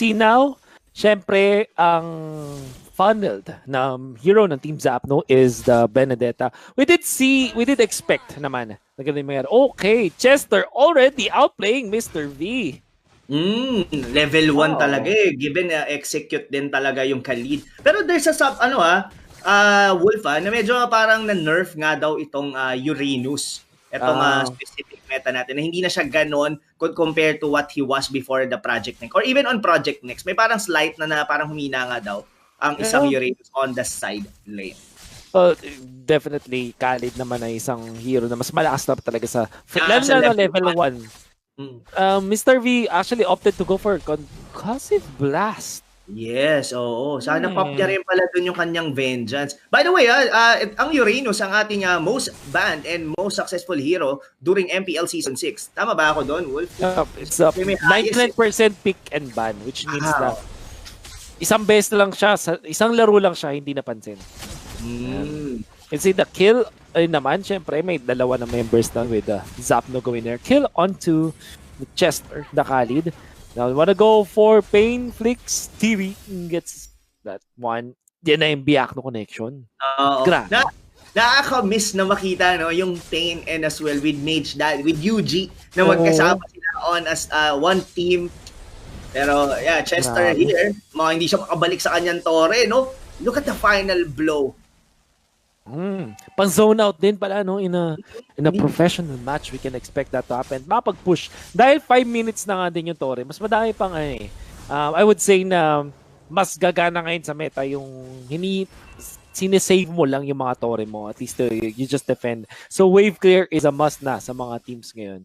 see now, syempre, ang funneled na hero ng Team Zapno is the Benedetta. We did expect naman na ganun mangyari. Okay, Chester already outplaying Mr. V. Level 1 talaga eh. Given execute din talaga yung Khalid. Pero there's a Wolf na medyo parang na-nerf nga daw itong Uranus. Itong specific meta natin na hindi na siya ganon compared to what he was before the Project Next. Or even on Project Next, may parang slight na parang humina nga daw ang isang Uranus on the side lane. Definitely, Khalid naman ay isang hero na mas malakas na talaga sa level 1. Mr. V actually opted to go for Concussive Blast. Yes, oo. Sana pop niya rin pala dun yung kanyang vengeance. By the way, ang Uranus ang ating most banned and most successful hero during MPL Season 6. Tama ba ako doon, Wolf? It's 99% pick and ban, which means na isang beses lang siya, isang laro lang siya, hindi napansin. It's the kill naman, syempre, may dalawa na members na with Zapno going there. Kill onto the Chester, the Khalid. Now, wanna go for Pain Flix TV. Gets that one. Yan na yung Biakno connection. Nakaka-miss na makita yung Pain and as well with Mage Dad, with UG na magkasama sila on as one team. Pero yeah, Chester here, hindi siya makabalik sa kanyang tore, no? Look at the final blow. Pang zone out din pala in a professional match, we can expect that to happen. Mapag-push dahil 5 minutes na nga din yung tore, mas madami pang I would say na mas gagana ngayon sa meta yung sinesave mo lang yung mga tore mo, at least you just defend. So wave clear is a must na sa mga teams ngayon.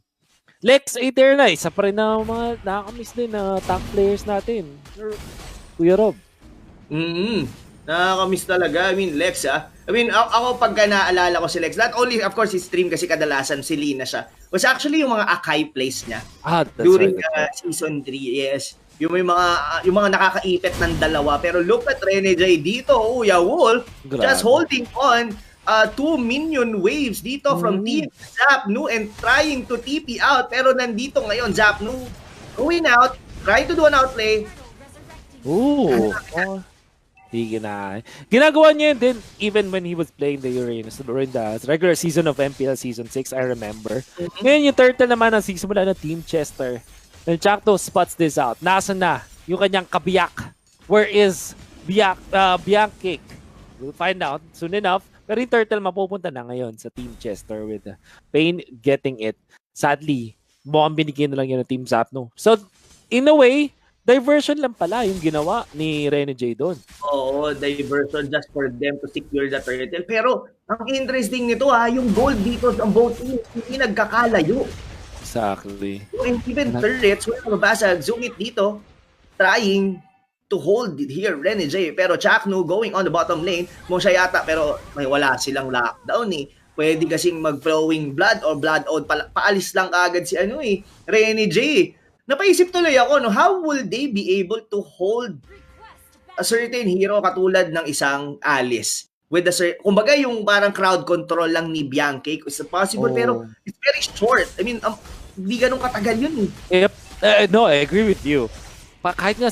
Lex there na, isa pa rin na mga nakakamiss din na top players natin, Kuya Rob. Nakakamiss talaga. I mean, Lex ako pagka naalala ko si Lex, not only of course his stream kasi kadalasan si Lina siya, was actually yung mga Akai plays niya during season 3. Yes. Yung mga nakakaipit ng dalawa. Pero look at Rene J dito, Uya Wolf, just holding on 2 minion waves dito from Team Zapnu and trying to TP out. Pero nandito ngayon, Zapnu going out, trying to do an outplay. Ginagawa niya yun din even when he was playing the Uranus during the regular season of MPL Season 6, I remember. Ngayon yung turtle naman ang sisimula ng Team Chester. And Chacto spots this out. Nasa na yung kanyang kabiyak? Where is Biankic? We'll find out soon enough. Pero yung turtle mapupunta na ngayon sa Team Chester with Pain getting it. Sadly, mukhang binigyan na lang yun ng Team Zapno. So, in a way, diversion lang pala yung ginawa ni Rene J doon. Oo, diversion just for them to secure the turtle. Pero, ang interesting nito yung gold dito sa both teams, hindi nagkakalayo. Exactly. And even turrets, wala mabasag, zoom it dito, trying to hold it here, Rene J. Pero Chacno going on the bottom lane, mo siya yata, pero may wala silang lockdown Pwede kasing mag-flowing blood or blood out, paalis lang kaagad si Rene J. Napaisip tuloy ako, how will they be able to hold a certain hero katulad ng isang Alice? With kumbaga yung parang crowd control lang ni Bianchi, is possible, pero it's very short. I mean, hindi ganun katagal yun Yep. No, I agree with you. Kahit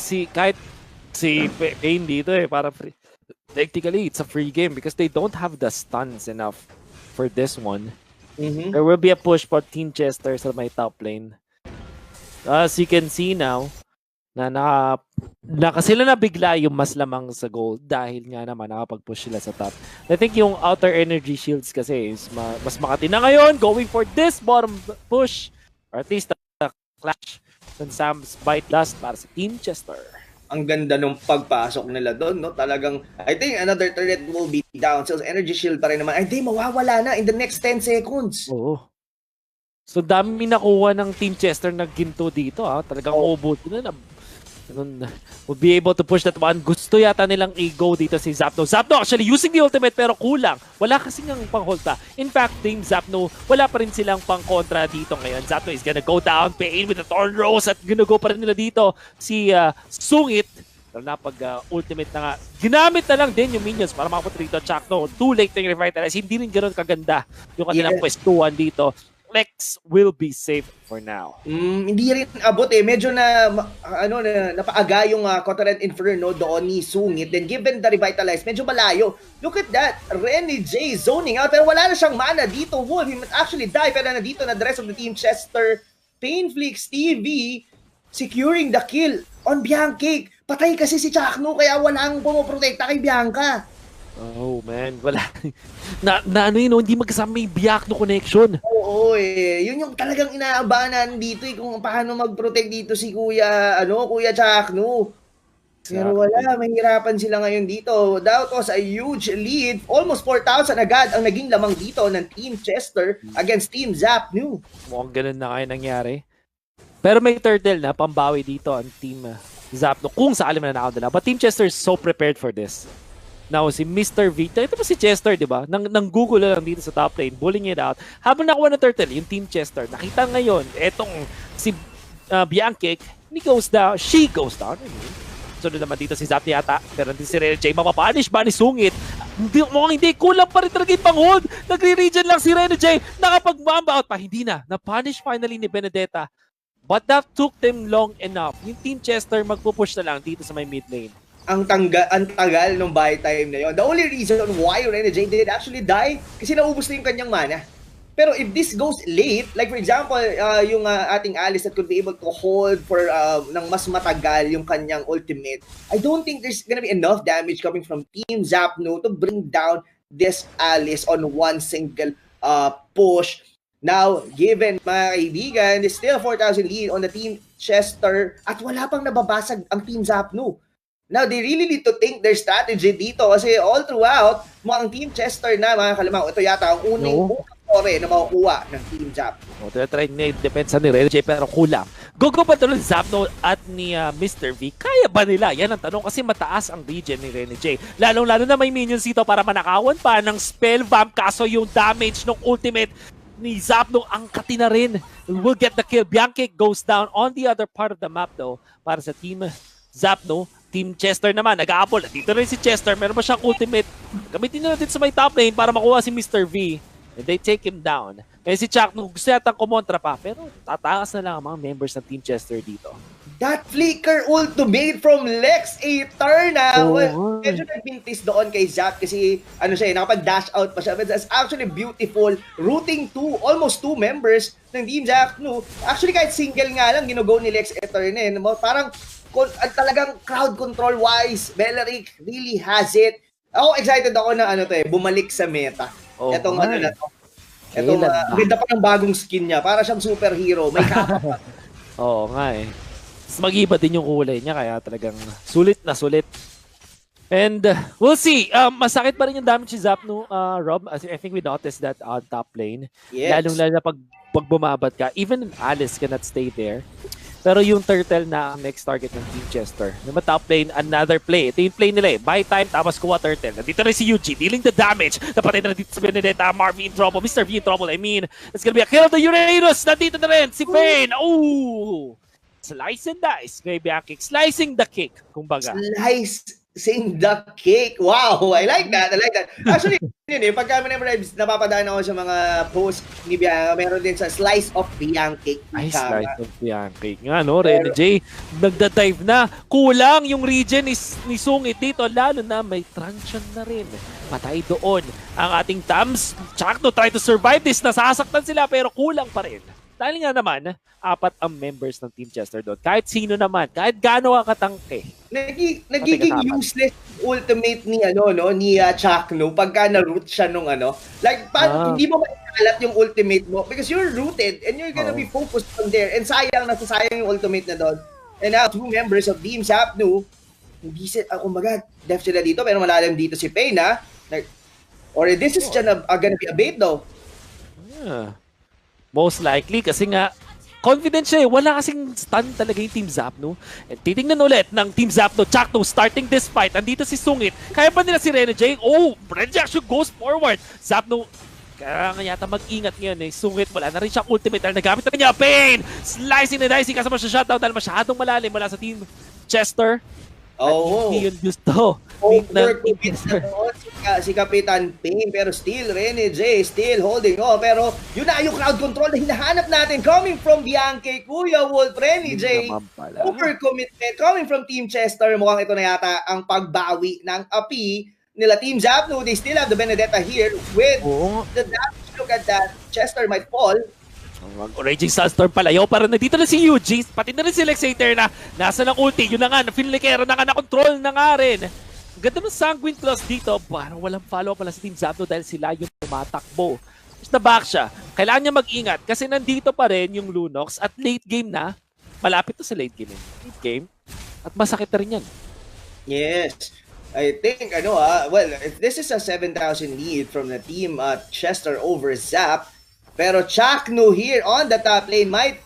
si Pain dito para free. Technically, it's a free game because they don't have the stuns enough for this one. There will be a push for Team Chester sa may top lane. As you can see now, sila na bigla yung mas lamang sa gold dahil nga naman nakapag-push sila sa top. I think yung outer energy shields kasi is mas makati na ngayon, going for this bottom push, or at least the clash ng Sam's Bite Dust para sa Team Chester. Ang ganda nung pagpasok nila doon, no? Talagang, I think another turret will be down. So energy shield pa rin naman. Ay, di, mawawala na in the next 10 seconds. Oo. So dami nakuha ng Team Chester na ginto dito Talagang ubod na will be able to push that one. Gusto yata nilang i-go dito si Zapno. Zapno actually using the ultimate pero kulang. Wala kasi ngang pang-holta. In fact, Team Zapno, wala pa rin silang pang-kontra dito ngayon. Zapno is gonna go down, Pain with the Thorn Rose at gonna-go pa rin nila dito si Sungit. Pero napag-ultimate na nga. Ginamit na lang din yung minions para makapunta rito. Chacno, too late to revitalize. Hindi rin ganoon kaganda yung kanilang pwestuhan dito. Lex will be safe for now. Hindi rin abot medyo napaaga yung Cotoran Inferno doon ni Sungit. Then given the Revitalize, medyo malayo. Look at that, Renny J zoning out, pero wala na siyang mana dito. Wolf, he might actually die, pero nandito na the rest of the team. Chester, Painflix, TV, securing the kill on Bianca. Patay kasi si Chakno, kaya walang pumoprotekta kay Bianca. Oh man, wala. Hindi magkasama yung Biakno connection. Oo yun yung talagang inaabanan dito kung paano mag-protect dito si Kuya Chakno. Pero wala, mahirapan sila ngayon dito. That was a huge lead. Almost 4,000 agad ang naging lamang dito ng Team Chester against Team Zapnu. Mukhang ganun na kayo nangyari. Pero may turtle na pambawi dito ang Team Zapnu kung sakali mananakaw nila. But Team Chester is so prepared for this. Now, si Mr. V, ito pa si Chester, di ba? Nang Google lang dito sa top lane, bullying it out. Habang nakuha ng turtle, yung Team Chester, nakita ngayon, etong si Bianca, she goes down. Sunod naman dito si Zap yata, pero hindi si Rene J, mapapanish ba ni Sungit? Mukhang hindi, kulang pa rin talaga yung pang-hold. Nagre-regen lang si Rene J, nakapag-mamba out pa, hindi na. Na-punish finally ni Benedetta. But that took them long enough. Yung Team Chester magpupush na lang dito sa may mid lane. Ang tagal nung buy time na yon. The only reason why Rene J did actually die kasi naubos na yung kanyang mana. Pero if this goes late, like for example, yung ating Alice that could be able to hold for ng mas matagal yung kanyang ultimate, I don't think there's gonna be enough damage coming from Team Zapnu to bring down this Alice on one single push. Now, given mga kaibigan, there's still 4,000 lead on the Team Chester at wala pang nababasag ang Team Zapnu. Now, they really need to think their strategy dito kasi all throughout, ang Team Chester na, mga kalamang, ito yata ang unang score na makukuha ng Team Zap. Try na i-depensa ni Rene J pero kulang. Go pa tuloy Zapno at ni Mr. V. Kaya ba nila? Yan ang tanong kasi mataas ang regen ni Rene J. Lalong-lalo na may minions dito para manakawan pa ng spell vamp kaso yung damage ng ultimate ni Zapno ang katina rin. Will get the kill. Bianca goes down on the other part of the map though para sa Team Zapno. Team Chester naman, nag-aapol. Dito rin si Chester, meron ba siyang ultimate? Gamitin na natin sa may top lane para makuha si Mr. V. And they take him down. Kaya si Chakno gusto yatang kumontra pa, pero tatakas na lang ang mga members ng Team Chester dito. That flicker ultimate from Lex Eterna. Medyo nagbintis doon kay Zap kasi nakapag-dash out pa siya. But that's actually beautiful. Rooting almost two members ng Team Zapnu. Actually kahit single nga lang ginugo ni Lex Eterna. Parang talagang crowd control wise, Beleric really has it. Ako excited ako na bumalik sa meta. Itong na to. Itong ganda pa ng bagong skin niya. Para siyang superhero. May kapa pa. Oo nga Mas mag-iba din yung kulay niya kaya talagang sulit na sulit. And we'll see. Masakit pa rin yung damage si Zapnu, Rob. I think we noticed that on top lane. Yes. Lalong-lalo na pag bumabat ka. Even Alice cannot stay there. Pero yung turtle na ang next target ng Team Chester. Naman top lane, another play. Ito yung play nila Buy time, tapos kuha turtle. Nandito rin si Yuji, dealing the damage. Napatay na dito sa Benedetta, Marvin in trouble, Mr. V in trouble. I mean, it's gonna be a kill of the Uranus. Nandito na rin, si Pain. Oh! Slice and dice. Maybe a kick. Slicing the cake, kumbaga. Slicing the cake. Wow, I like that. Actually, yun pagka napapadaan ako sa mga posts ni Bianca, meron din sa slice of Bianca. Ay, slice of Bianca. Nga, no? Rene J, nagda-dive na. Kulang yung region ni Sungit dito, lalo na may truncheon na rin. Patay doon ang ating Tams. Chakno try to survive this. Nasasaktan sila, pero kulang pa rin. Dahil nga naman, 4 ang members ng Team Chester doon. Kahit sino naman, kahit gaano ka katangke. Nagiging useless ultimate ni Chakno pagka na-root siya nung Like, hindi mo maikalat yung ultimate mo because you're rooted and you're gonna be focused on there. And nasasayang yung ultimate na doon. And now, 2 members of Team Zapnu, hindi sila, kumbaga, def sila dito, pero malalim dito si Pain, Or this is gonna be a bait, though. Yeah. Most likely, kasi nga, confident siya Wala kasing stun talaga yung Team Zapnu. And titingnan ulit ng Team Zapnu. Chakno starting this fight. Andito si Sungit. Kaya pa nila si Rene J. Oh, Rene J actually goes forward. Zapnu, kaya nga yata mag-ingat ngayon Sungit, wala na rin siya ultimate. Nagamit na niya. Pain! Slicing na dicing kasama siya shutdown dahil masyadong malalim mula sa Team Chester. At hindi yun gusto. Overcommit na doon si si Kapitan Ping, pero still, Rene J still holding on. Pero yun na yung crowd control na hinahanap natin coming from Bianchi, Kuya Wolf, Rene J. Overcommitment coming from Team Chester. Mukhang ito na yata ang pagbawi ng api nila Team Zapnu. They still have the Benedetta here with the damage. Look at that. Chester might fall. Raging Sunstorm palayo, para nandito na si Eugene, pati na rin si Lexator na nasa ng ulti, yun na nga, Finlikero na nga, na-control na nga rin. Ganda ng Sanguine Claws dito, parang walang follow pala sa Team Zapnu dahil sila yung tumatakbo. Just na back siya, kailangan niya mag-ingat kasi nandito pa rin yung Lunox at late game na, malapit to sa late game, at masakit na rin yan. Yes. I think, well, if this is a 7,000 lead from the Team Chester over Zap, pero Chaknu here on the top lane might,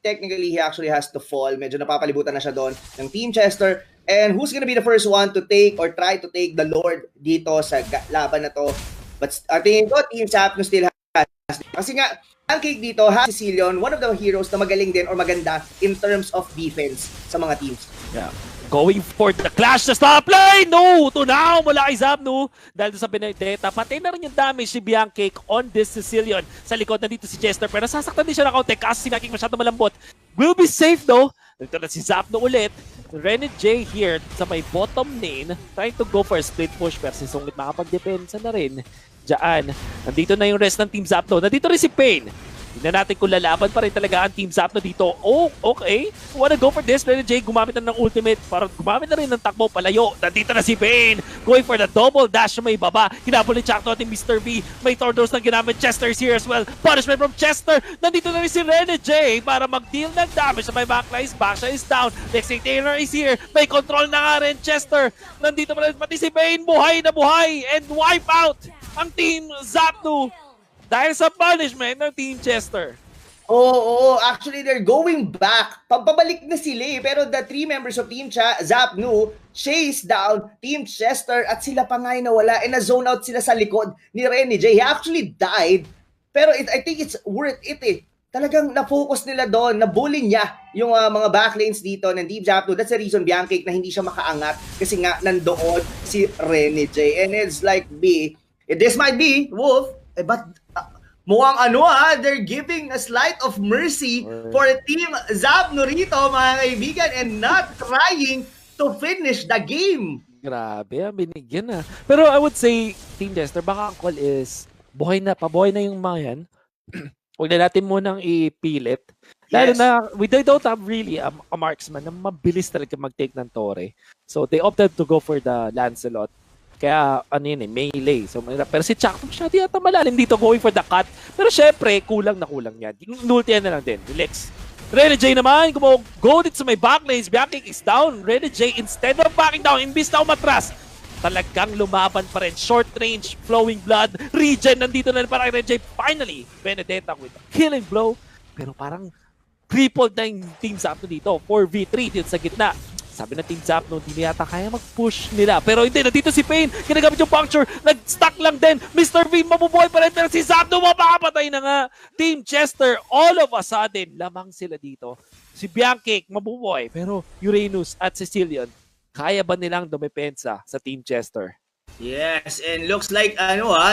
technically, he actually has to fall. Medyo napapalibutan na siya doon ng Team Chester. And who's gonna be the first one to take or try to take the Lord dito sa laban na to? But tingin ko, Team Chaknu still has. Kasi nga, Pancake dito has Sicilian, one of the heroes na magaling din or maganda in terms of defense sa mga teams. Yeah. Going for the clash sa top lane! No! Tunaw mula kay Zapnu. Dahil sa Benedetta, patay na rin yung damage si Bianchi on this Sicilian. Sa likod na dito si Chester, pero sasaktan din siya ng kaunti kasi si Bianchi masyado malambot. Will be safe though. Dito na si Zapnu ulit. Rene J here sa may bottom lane, trying to go for a split push, pero si Sungit makapag-depensa na rin. Diyan. Nandito na yung rest ng Team Zapnu. Nandito rin si Pain. Tignan natin kung lalaban pa rin talaga ang Team Zapnu dito. Oh, okay. Wanna go for this. Rene J gumamit na ng ultimate para gumamit na rin ng takbo palayo. Nandito na si Pain. Going for the double dash sa may baba. Hinabol ni Chakno at Mr. V. May Tordos na ginamit. Chester's here as well. Punishment from Chester. Nandito na rin si Rene J para mag-deal ng damage sa may backlines. Backsha is down. Lexi Taylor is here. May control na nga rin Chester. Nandito pa rin pati si Pain. Buhay na buhay. And wipe out ang Team Zapnu. Dahil sa punishment ng Team Chester. Oo, actually they're going back. Pabalik na sila pero the three members of Team Zapnu chase down Team Chester at sila pa nga nawala and na-zone out sila sa likod ni Rene J. He actually died. Pero I think it's worth it Talagang na-focus nila doon, na-bully niya yung mga backlanes dito ng Team Zapnu. That's the reason Bianchi na hindi siya makaangat kasi nga nandoon si Rene J. And it's like, this might be, Wolf, but mukhang they're giving a slight of mercy for Team Zapnu rito, mga kaibigan, and not trying to finish the game. Grabe, binigyan na. Pero I would say, Team Chester, baka ang call is, pabuhay na yung mga yan. Huwag na natin munang ipilit. Lalo na, they don't have really a marksman na mabilis talaga mag-take ng Torre. So, they opted to go for the Lancelot. Kaya, melee. So, pero si Chakno siya, di ata malalim dito going for the cut. Pero syempre, kulang na kulang yan. Nultian na lang din. Relax. Rene J naman, go dito sa may backlanes. Bianchi is down. Rene J, instead of backing down, imbis na umatras, talagang lumaban pa rin. Short range, flowing blood, regen, nandito na rin para kay Rene J. Finally, Benedetta with a killing blow. Pero parang crippled na yung Team Zapnu dito. 4v3 dito sa gitna. Sabi na Team Zapnu, hindi yata kaya mag-push nila. Pero hindi, nandito si Pain, ginagamit yung puncture, nag-stuck lang din. Mr. V, mabubuhay pa rin, pero si Zapnu, mapapatay na nga. Team Chester, all of a sudden, lamang sila dito. Si Bianchi, mabubuhay, pero Uranus at Sicilian, kaya ba nilang dumepensa sa Team Chester? Yes, and looks like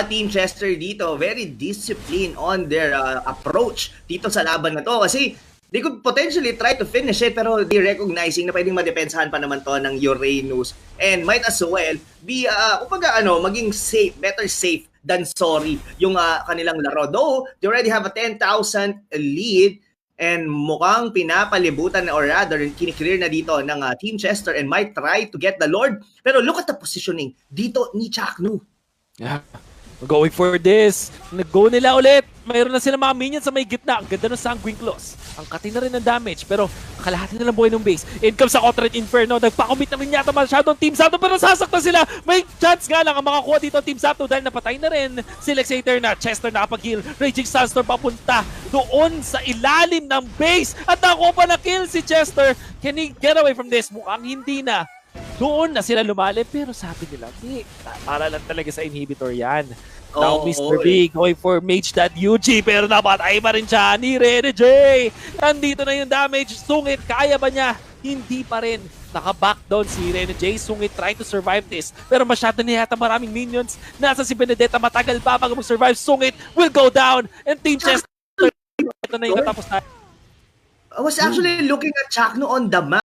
Team Chester dito, very disciplined on their approach dito sa laban na to. Kasi they could potentially try to finish it pero they recognizing na pwedeng madepensahan pa naman to ng Uranus and might as well be maging safe, better safe than sorry yung kanilang laro. Though they already have a 10,000 lead and mukhang pinapalibutan or rather kiniklear na dito ng Team Chester and might try to get the Lord. Pero look at the positioning dito ni Chaknu. Yeah. Going for this. Nag-go nila ulit. Mayroon na sila mga minions sa may gitna. Ang ganda ng Sanguine Claws. Ang kati na rin ng damage. Pero kalahati na lang buhay ng base. In comes sa Cotret Inferno. Nagpakomit na rin yata masyadong Team Zapnu. Pero sasaktan sila. May chance nga lang ang makakuha dito Team Zapnu. Dahil napatay na rin si Lexator na. Chester nakapag-heal. Raging Sunstorm papunta doon sa ilalim ng base. At nakuha pa na kill si Chester. Can he get away from this? Mukhang hindi na. Doon na sila lumalim, pero sabi nila, para lang talaga sa inhibitor yan. Now, Mr. B going for Mage.UG, pero napatay pa rin siya ni Rene J. Nandito na yung damage. Sungit, kaya ba niya hindi pa rin. Naka-back down si Rene J. Sungit try to survive this. Pero masyado na yata maraming minions. Nasa si Benedetta, matagal pa bago mag-survive. Sungit will go down. And Team Chester, ito na yung natapos na. I was actually looking at Chakno on the map.